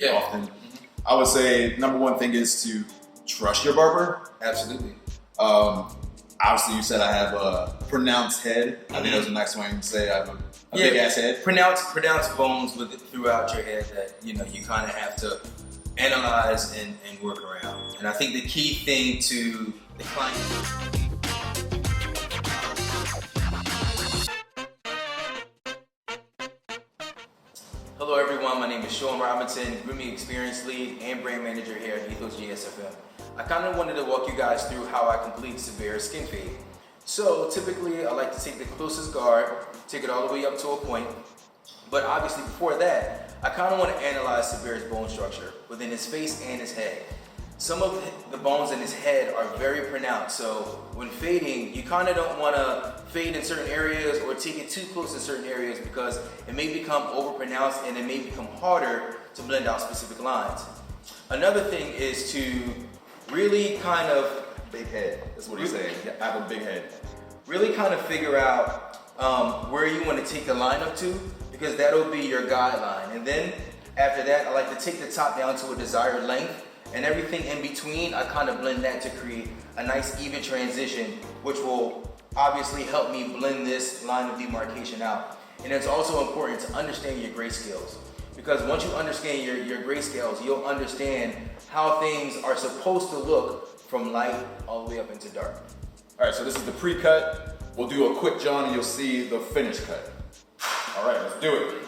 often. I would say number one thing is to trust your barber. Absolutely. Obviously, you said I have a pronounced head. I think that was a nice way to say I have a big ass head. Pronounced bones throughout your head that you kind of have to analyze and work around. And I think the key thing to the client. Hello everyone, my name is Sean Robinson, Grooming Experience Lead and Brand Manager here at Ethos GSFM. I kind of wanted to walk you guys through how I complete severe skin fade. So typically I like to take the closest guard, take it all the way up to a point, but obviously before that, I kind of want to analyze Severe's bone structure within his face and his head. Some of the bones in his head are very pronounced, so when fading, you kind of don't want to fade in certain areas or take it too close in certain areas because it may become overpronounced and it may become harder to blend out specific lines. Another thing is to really kind of... Big head, that's what he's saying. I have a big head. Really kind of figure out where you want to take the line up to, because that'll be your guideline. And then after that, I like to take the top down to a desired length, and everything in between, I kind of blend that to create a nice even transition, which will obviously help me blend this line of demarcation out. And it's also important to understand your grayscales, because once you understand your grayscales, you'll understand how things are supposed to look from light all the way up into dark. All right, so this is the pre-cut. We'll do a quick John and you'll see the finished cut. All right, let's do it.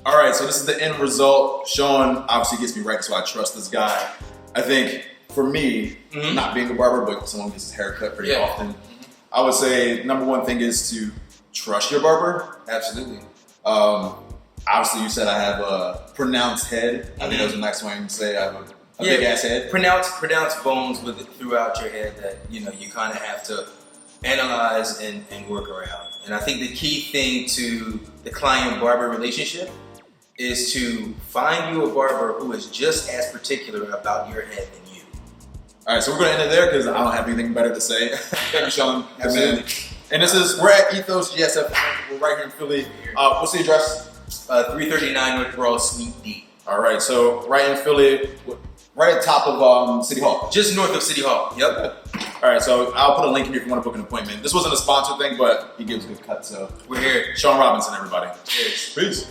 All right, so this is the end result. Sean obviously gets me right, so I trust this guy. I think for me, not being a barber, but someone gets his hair cut pretty often, I would say number one thing is to trust your barber. Absolutely. Obviously, you said I have a pronounced head. I think that was a nice way to say I have a big ass head. Pronounced bones throughout your head that you kind of have to analyze and work around. And I think the key thing to the client-barber relationship is to find you a barber who is just as particular about your head than you. All right, so we're gonna end it there because I don't have anything better to say. Thank you, Sean. Absolutely. And we're at Ethos GSFM. We're right here in Philly. What's the address? 339 North Broad, Suite D. All right, so right in Philly, right at top of City Hall. Just north of City Hall, yep. All right, so I'll put a link in here if you want to book an appointment. This wasn't a sponsored thing, but he gives good cuts, so. We're here. Sean Robinson, everybody. Cheers. Peace.